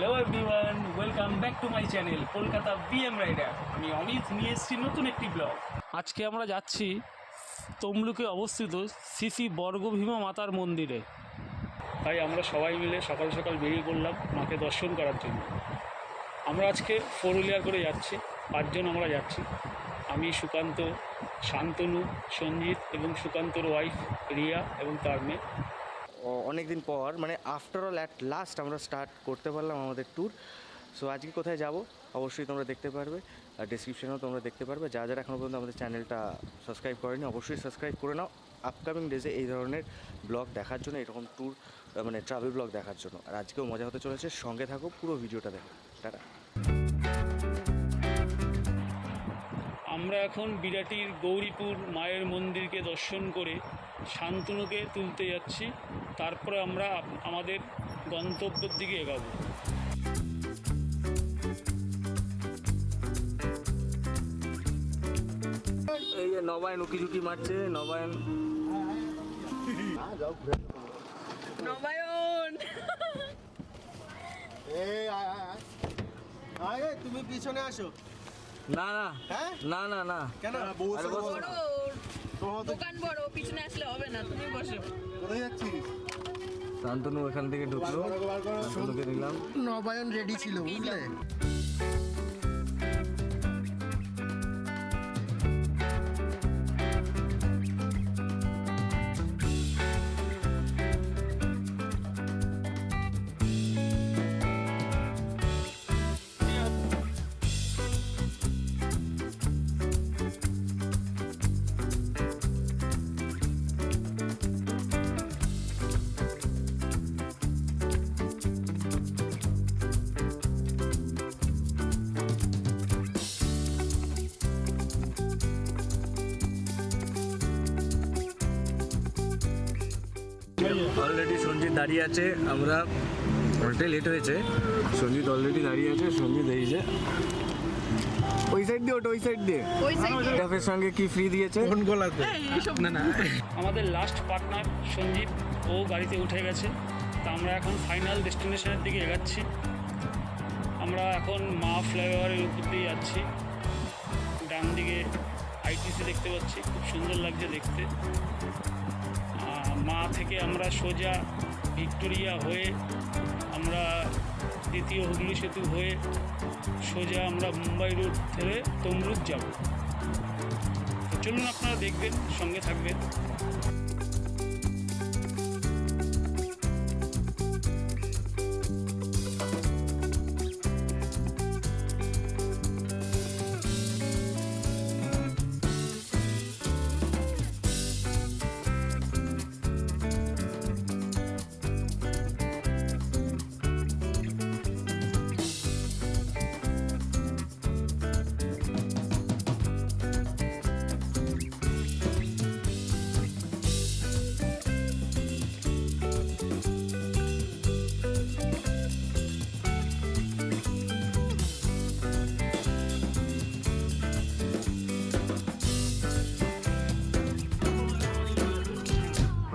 Hello everyone, welcome back to my channel Kolkata BM rider. আমি অমিত নিয়ে এসেছি নতুন একটি ব্লগ। আজকে আমরা যাচ্ছি তমলুকে অবস্থিত শ্রী বর্গভীমা মাতার মন্দিরে। তাই আমরা সবাই মিলে সকাল সকাল বেরিয়ে পড়লাম মাকে দর্শন করার জন্য। আমরা আজকে 4 হুইলার করে যাচ্ছি, 5 জন আমরা যাচ্ছি। আমি, সুকান্ত, শান্তনু, সঞ্জিত এবং সুকান্তর ওয়াইফ রিয়া এবং তার মেয়ে। অনেক দিন পর মানে আফটার অল অ্যাট লাস্ট আমরা স্টার্ট করতে পারলাম আমাদের ট্যুর। সো আজকে কোথায় যাব অবশ্যই তোমরা দেখতে পারবে, আর ডিসক্রিপশনেও তোমরা দেখতে পারবে। যারা এখনও পর্যন্ত আমাদের চ্যানেলটা সাবস্ক্রাইব করেনি অবশ্যই সাবস্ক্রাইব করে নাও আপকামিং ডেজে এই ধরনের ব্লগ দেখার জন্য, এরকম ট্যুর মানে ট্রাভেল ব্লগ দেখার জন্য। আর আজকেও মজা হতে চলেছে, সঙ্গে থাকো, পুরো ভিডিওটা দেখো। টাটা। আমরা এখন বিরাটির গৌরীপুর মায়ের মন্দিরকে দর্শন করে শান্তনুকে তুলতে যাচ্ছি। তারপরে আমরা আমাদের গন্তব্যের দিকে এগাবো। এই যে নবায়ন উকি ঝুঁকি মারছে, নবায়ন নবায়ন তুমি পিছনে আসো। না না হ্যাঁ না না না কেন বড় দোকান বড়, পিছনে আসলে হবে না, তুমি বসো। কোথায় যাচ্ছিস? শান্তনু এখান থেকে ঢুকলো, শান্তনুকে নিলাম। নবায়ন রেডি ছিল বুঝলে। অলরেডি সঞ্জিত দাঁড়িয়ে আছে, আমরা অনেকটাই লেট হয়েছে। সঞ্জিত অলরেডি দাঁড়িয়ে আছে। সঞ্জিত এই যে ওই সাইড দিয়ে, ওটা ওই সাইড দিয়ে। ওই সাইডে ক্যাফের সঙ্গে কি ফ্রি দিয়েছে? কোন গোলাতে? এইসব না। আমাদের লাস্ট পার্টনার সঞ্জিত, ও গাড়িতে উঠে গেছে। তা আমরা এখন ফাইনাল ডেস্টিনেশনের দিকে এগাচ্ছি। আমরা এখন মা ফ্লাইওভারের উপর দিয়ে যাচ্ছি। ডান দিকে আইটিসি দেখতে পাচ্ছি, খুব সুন্দর লাগছে দেখতে। মা থেকে আমরা সোজা ভিক্টোরিয়া হয়ে আমরা দ্বিতীয় হুগলি সেতু হয়ে সোজা আমরা মুম্বাই রুট ধরে তমলুক যাব। চলুন আপনারা দেখবেন, সঙ্গে থাকবেন।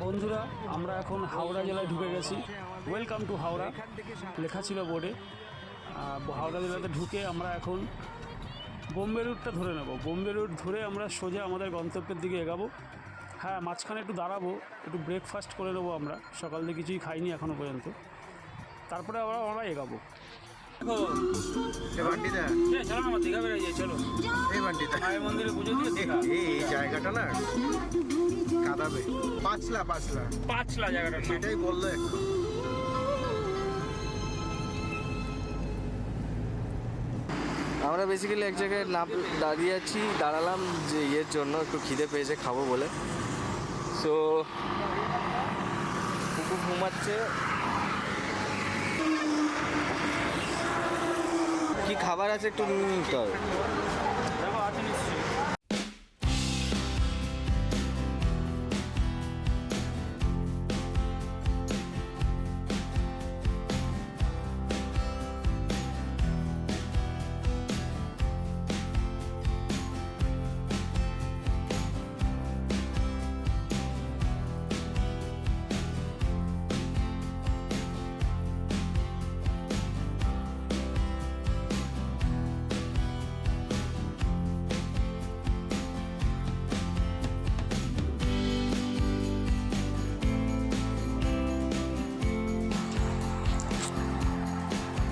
বন্ধুরা, আমরা এখন হাওড়া জেলায় ঢুকে গেছি। ওয়েলকাম টু হাওড়া লেখা ছিল বোর্ডে। হাওড়া জেলাতে ঢুকে আমরা এখন বোম্বে রুটটা ধরে নেব। বোম্বে রুট ধরে আমরা সোজা আমাদের গন্তব্যের দিকে এগাবো। হ্যাঁ, মাঝখানে একটু দাঁড়াবো, একটু ব্রেকফাস্ট করে নেবো। আমরা সকাল থেকে কিছুই খাইনি এখনও পর্যন্ত। তারপরে আমরা এগাবো। চলো আমার দীঘা বেড়ে যাই, চলো এই বান্ডিটা মায়ের মন্দিরে পুজো দিয়ে দীঘা। এই জায়গাটা না কাদাবে। পাঁচলা পাঁচলা জায়গাটা সেটাই বললো একটু। আমরা বেসিক্যালি এক জায়গায় দাঁড়িয়ে আছি, দাঁড়ালাম যে ইয়ের জন্য, একটু খিদে পেয়েছে খাবো বলে। সো কুকুর ঘুমাচ্ছে। কি খাবার আছে একটু নিয়ে নিতে হবে। দেখো আছে নিশ্চয়ই।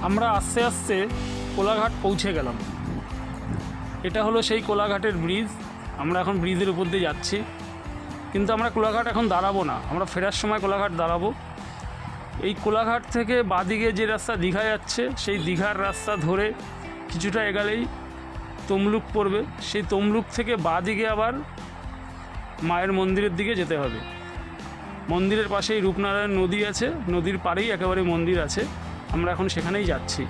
আমরা আস্তে আস্তে কোলাঘাট পৌঁছে গেলাম। এটা হলো সেই কোলাঘাটের ব্রিজ। আমরা এখন ব্রিজের উপর দিয়ে যাচ্ছি, কিন্তু আমরা কোলাঘাট এখন দাঁড়াবো না, আমরা ফেরার সময় কোলাঘাট দাঁড়াবো। এই কোলাঘাট থেকে বাঁদিকে যে রাস্তা দীঘা যাচ্ছে, সেই দীঘার রাস্তা ধরে কিছুটা এগালেই তমলুক পড়বে। সেই তমলুক থেকে বাঁদিকে আবার মায়ের মন্দিরের দিকে যেতে হবে। মন্দিরের পাশেই রূপনারায়ণ নদী আছে, নদীর পাড়েই একেবারে মন্দির আছে। আমরা এখন সেখানেই যাচ্ছি।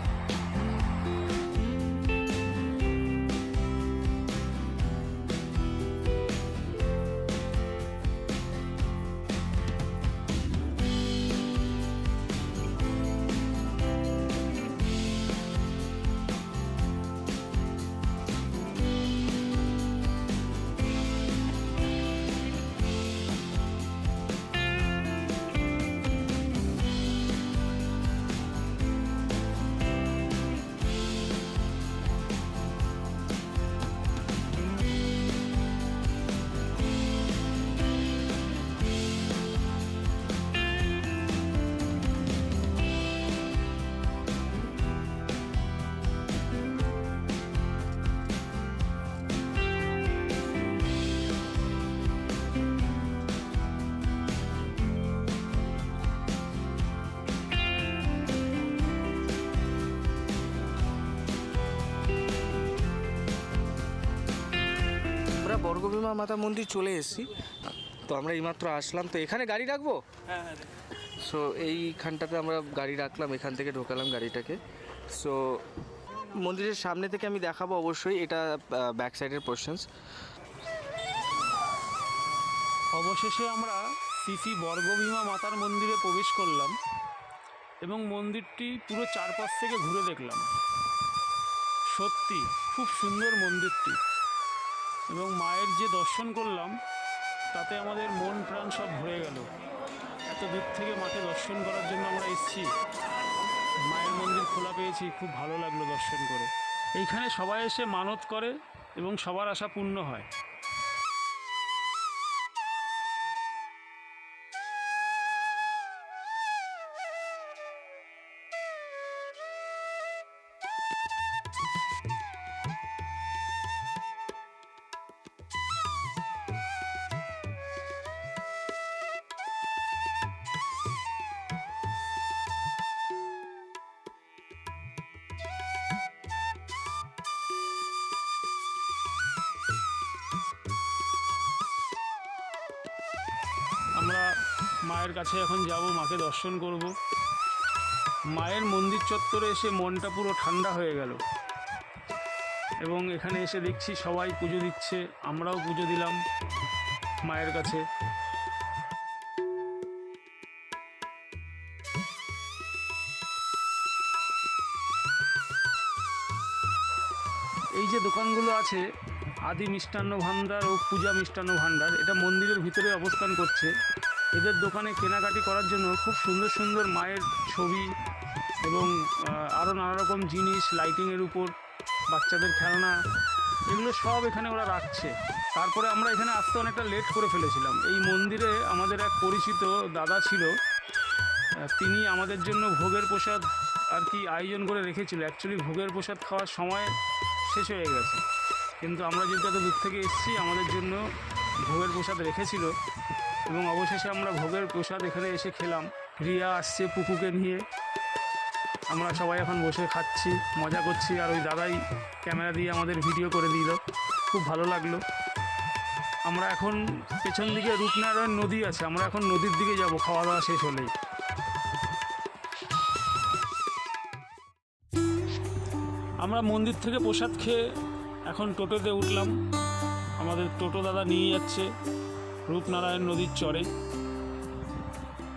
আমরা বর্গভীমা মাতা মন্দির চলে এসেছি। তো আমরা এইমাত্র আসলাম, তো এখানে গাড়ি রাখবো। সো এইখানটাতে আমরা গাড়ি রাখলাম, এখান থেকে ঢোকালাম গাড়িটাকে। সো মন্দিরের সামনে থেকে আমি দেখাবো অবশ্যই, এটা ব্যাক সাইডের পোর্শনস। অবশেষে আমরা শ্রী বর্গভীমা মাতার মন্দিরে প্রবেশ করলাম এবং মন্দিরটি পুরো চারপাশ থেকে ঘুরে দেখলাম। সত্যি খুব সুন্দর মন্দিরটি, এবং মায়ের যে দর্শন করলাম তাতে আমাদের মন প্রাণ সব ভরে গেল। এত দূর থেকে মাকে দর্শন করার জন্য আমরা এসেছি, মায়ের মন্দির খোলা পেয়েছি, খুব ভালো লাগলো দর্শন করে। এইখানে সবাই এসে মানত করে এবং সবার আশা পূর্ণ হয়। আমরা মায়ের কাছে এখন যাব, মাকে দর্শন করব। মায়ের মন্দির চত্বরে এসে মনটা পুরো ঠান্ডা হয়ে গেল, এবং এখানে এসে দেখছি সবাই পুজো দিচ্ছে, আমরাও পুজো দিলাম মায়ের কাছে। এই যে দোকানগুলো আছে, আদি মিষ্টান্ন ভাণ্ডার ও পূজা মিষ্টান্ন ভাণ্ডার, এটা মন্দিরের ভিতরে অবস্থান করছে। এদের দোকানে কেনাকাটি করার জন্য খুব সুন্দর সুন্দর মায়ের ছবি এবং আরও নানা রকম জিনিস, লাইটিংয়ের উপর বাচ্চাদের খেলনা, এগুলো সব এখানে ওরা রাখছে। তারপরে আমরা এখানে আসতে অনেকটা লেট করে ফেলেছিলাম। এই মন্দিরে আমাদের এক পরিচিত দাদা ছিল, তিনি আমাদের জন্য ভোগের প্রসাদ আর কি আয়োজন করে রেখেছিল। অ্যাকচুয়ালি ভোগের প্রসাদ খাওয়ার সময় শেষ হয়ে গেছে, কিন্তু আমরা যেহেতু এত দূর থেকে এসেছি, আমাদের জন্য ভোগের প্রসাদ রেখেছিল, এবং অবশেষে আমরা ভোগের প্রসাদ এখানে এসে খেলাম। রিয়া আসছে পুকুকে নিয়ে, আমরা সবাই এখন বসে খাচ্ছি, মজা করছি, আর ওই দাদাই ক্যামেরা দিয়ে আমাদের ভিডিও করে দিল, খুব ভালো লাগলো। আমরা এখন পেছন দিকে রূপনারায়ণ নদী আছে, আমরা এখন নদীর দিকে যাব খাওয়া দাওয়া শেষ হলেই। আমরা মন্দির থেকে প্রসাদ খেয়ে এখন টোটোতে উঠলাম। আমাদের টোটো দাদা নিয়ে যাচ্ছে রূপনারায়ণ নদীর চরে।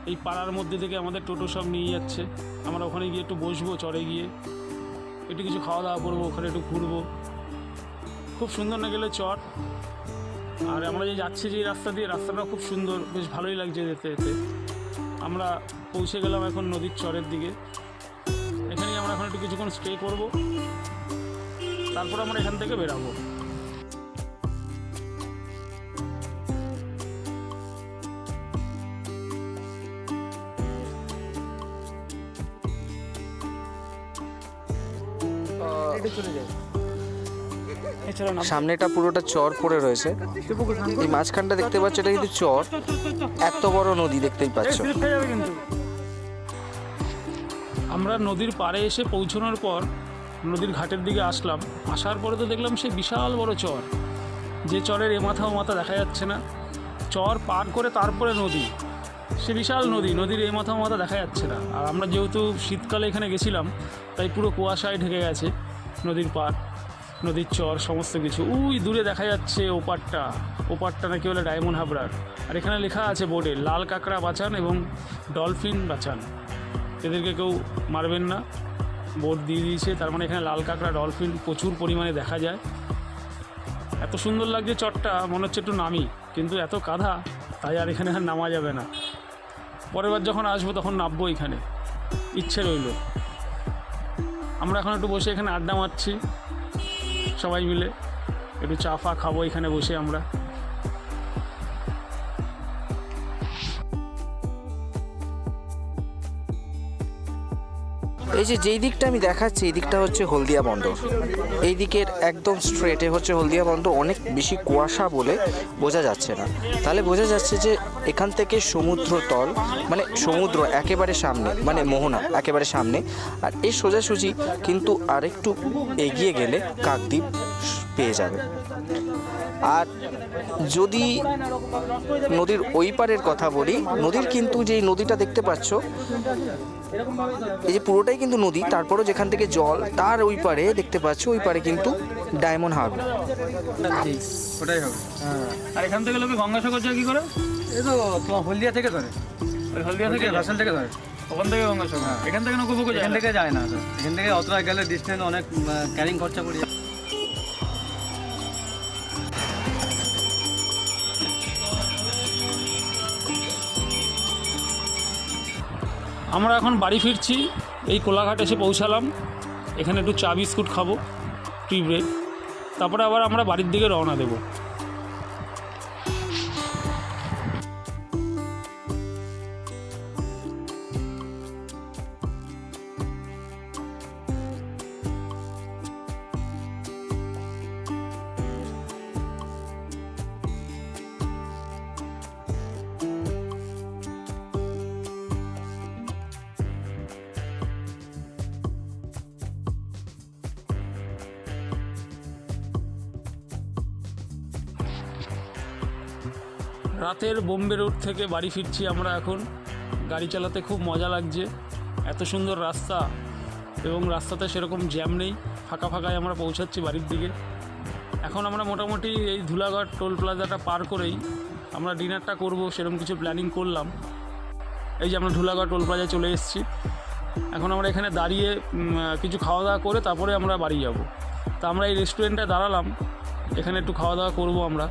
এই পাড়ার মধ্যে থেকে আমাদের টোটো সব নিয়ে যাচ্ছে। আমরা ওখানে গিয়ে একটু বসবো, চরে গিয়ে একটু কিছু খাওয়া দাওয়া করবো, ওখানে একটু ঘুরবো। খুব সুন্দর না গেলে চর। আর আমরা যে যাচ্ছি যে রাস্তা দিয়ে, রাস্তাটা খুব সুন্দর, বেশ ভালোই লাগছে যেতে যেতে। আমরা পৌঁছে গেলাম এখন নদীর চরের দিকে। এখানেই আমরা এখন একটু কিছুক্ষণ স্টে করবো, তারপর আমরা এখান থেকে বেরাবো। সামনেটা পুরোটা চর পড়ে রয়েছে। এই মাঝখানটা দেখতে পাচ্ছ, এটা কিন্তু চর। এত বড় নদী দেখতেই পাচ্ছ। আমরা নদীর পাড়ে এসে পৌঁছানোর পর নদীর ঘাটের দিকে আসলাম। আসার পরে তো দেখলাম সে বিশাল বড় চর, যে চরের এ মাথা ও মাথা দেখা যাচ্ছে না। চর পার করে তারপরে নদী, সে বিশাল নদী, নদীর এ মাথা ও মাথা দেখা যাচ্ছে না। আর আমরা যেহেতু শীতকালে এখানে গেছিলাম, তাই পুরো কুয়াশায় ঢেকে গেছে নদীর পাড়, নদীর চর, সমস্ত কিছু। ওই দূরে দেখা যাচ্ছে ওপারটা নাকি বলে ডায়মন্ড হাবড়ার। আর এখানে লেখা আছে বোর্ডে, লাল কাঁকড়া বাঁচান এবং ডলফিন বাঁচান, এদেরকে কেউ মারবেন না, বোর্ড দিয়ে দিয়েছে। তার মানে এখানে লাল কাঁকড়া, ডলফিন প্রচুর পরিমাণে দেখা যায়। এত সুন্দর লাগছে চরটা, মনে হচ্ছে একটু নামি, কিন্তু এত কাদা, তাই আর এখানে আর নামা যাবে না। পরের বার যখন আসবো তখন নামবো এখানে, ইচ্ছে রইল। আমরা এখন একটু বসে এখানে আড্ডা মারছি সবাই মিলে, একটু চা ফা খাবো এখানে বসে আমরা। এই যে যেই দিকটা আমি দেখাচ্ছি, এই দিকটা হচ্ছে হলদিয়া বন্দর। এই দিকের একদম স্ট্রেটে হচ্ছে হলদিয়া বন্দর। অনেক বেশি কুয়াশা বলে বোঝা যাচ্ছে না, তাহলে বোঝা যাচ্ছে যে এখান থেকে সমুদ্র তল, মানে সমুদ্র একেবারে সামনে, মানে মোহনা একেবারে সামনে। আর এই সোজাসুজি কিন্তু আরেকটু এগিয়ে গেলে কাকদ্বীপ পেয়ে যাবে। আর যদি নদীর ওই পারের কথা বলি, নদীর কিন্তু যেই নদীটা দেখতে পাচ্ছ, এই যে পুরোটাই কিন্তু নদী, তারপরও যেখান থেকে জল, তার ওই পারে দেখতে পাচ্ছ, ওই পারে কিন্তু ডায়মন্ড হারবার। ওটাই হবে। আর এখান থেকে লোকে গঙ্গাসাগর যায় কি করে? এই তো তোমার হলদিয়া থেকে ধরে, ওই হলদিয়া থেকে ভাসাল থেকে ধরে, ওখান থেকে গঙ্গাসাগর। এখান থেকে নৌকো যায়? এখান থেকে যায় না, এখান থেকে অতটা গেলে ডিস্টেন্স অনেক ক্যারিং খরচা করি। আমরা এখন বাড়ি ফিরছি, এই কোলাঘাট এসে পৌঁছালাম। এখানে একটু চা বিস্কুট খাবো, টি ব্রেক, তারপরে আবার আমরা বাড়ির দিকে রওনা দেবো। রাতের বোম্বে রোড থেকে বাড়ি ফিরছি আমরা এখন। গাড়ি চালাতে খুব মজা লাগছে, এত সুন্দর রাস্তা, এবং রাস্তাতে সেরকম জ্যাম নেই, ফাঁকা ফাঁকায় আমরা পৌঁছাচ্ছি বাড়ির দিকে। এখন আমরা মোটামুটি এই ধুলাগড় টোল প্লাজাটা পার করেই আমরা ডিনারটা করব, সেরকম কিছু প্ল্যানিং করলাম। এই যে আমরা ধুলাগড় টোল প্লাজায় চলে এসেছি। এখন আমরা এখানে দাঁড়িয়ে কিছু খাওয়া দাওয়া করে তারপরে আমরা বাড়ি যাব। তা আমরা এই রেস্টুরেন্টে দাঁড়ালাম, এখানে একটু খাওয়া দাওয়া করব আমরা।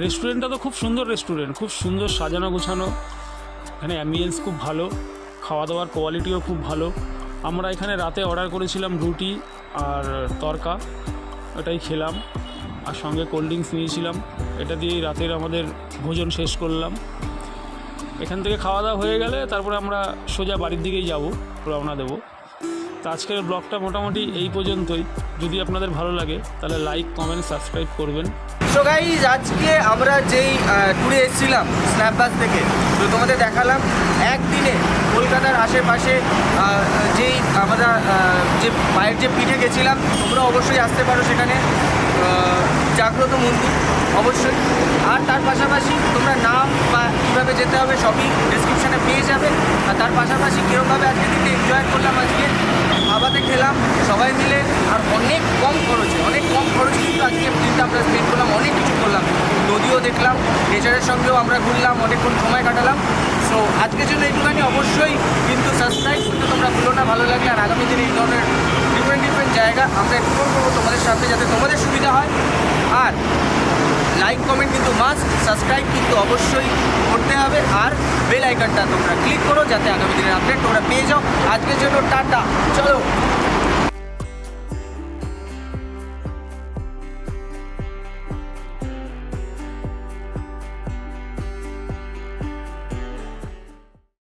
রেস্টুরেন্টটা তো খুব সুন্দর রেস্টুরেন্ট, খুব সুন্দর সাজানো গোছানো, এখানে অ্যাম্বিয়েন্স খুব ভালো, খাওয়া দাওয়ার কোয়ালিটিও খুব ভালো। আমরা এখানে রাতে অর্ডার করেছিলাম রুটি আর তরকা, ওটাই খেলাম, আর সঙ্গে কোল্ড ড্রিঙ্কস নিয়েছিলাম। এটা দিয়েই রাতের আমাদের ভোজন শেষ করলাম। এখান থেকে খাওয়া দাওয়া হয়ে গেলে তারপরে আমরা সোজা বাড়ির দিকেই যাব, রওনা দেবো। তো আজকের ব্লগটা মোটামুটি এই পর্যন্তই। যদি আপনাদের ভালো লাগে তাহলে লাইক, কমেন্ট, সাবস্ক্রাইব করবেন। সো গাইজ, আজকে আমরা যেই ট্যুরে এসেছিলাম স্ন্যাপবাস থেকে, তো তোমাদের দেখালাম একদিনে কলকাতার আশেপাশে যেই আমরা যে মায়ের যে পিঠে গেছিলাম, তোমরা অবশ্যই আসতে পারো সেখানে, জাগ্রত মন্দির অবশ্যই। আর তার পাশাপাশি তোমরা নাম বা কীভাবে যেতে হবে সবই ডেসক্রিপশানে পেয়ে যাবে। আর তার পাশাপাশি কীরকমভাবে আজকে দিনটা এনজয় করলাম, আজকে খাবাতে খেলাম সবাই মিলে, আর অনেক কম খরচে কিন্তু আজকে দিনটা আমরা স্পেন্ড করলাম, অনেক কিছু করলাম, নদীও দেখলাম, নেচারের সঙ্গেও আমরা ঘুরলাম, অনেকক্ষণ সময় কাটালাম। সো আজকের জন্য এইটুখানি। অবশ্যই কিন্তু সাবস্ক্রাইব করতে তোমরা ভুলো না, ভালো লাগলে। আর আগামী দিনে এই ধরনের ডিফারেন্ট জায়গা আমরা এক্সপ্লোর করবো তোমাদের সাথে, যাতে তোমাদের সুবিধা হয়। আর লাইক কমেন্ট কিন্তু মাস্ট, সাবস্ক্রাইব কিন্তু অবশ্যই করতে হবে, আর বেল আইকনটা তোমরা ক্লিক করো যাতে আগামী দিনের আপডেট তোমরা পেয়ে যাও। আজকের জন্য টাটা, চলো।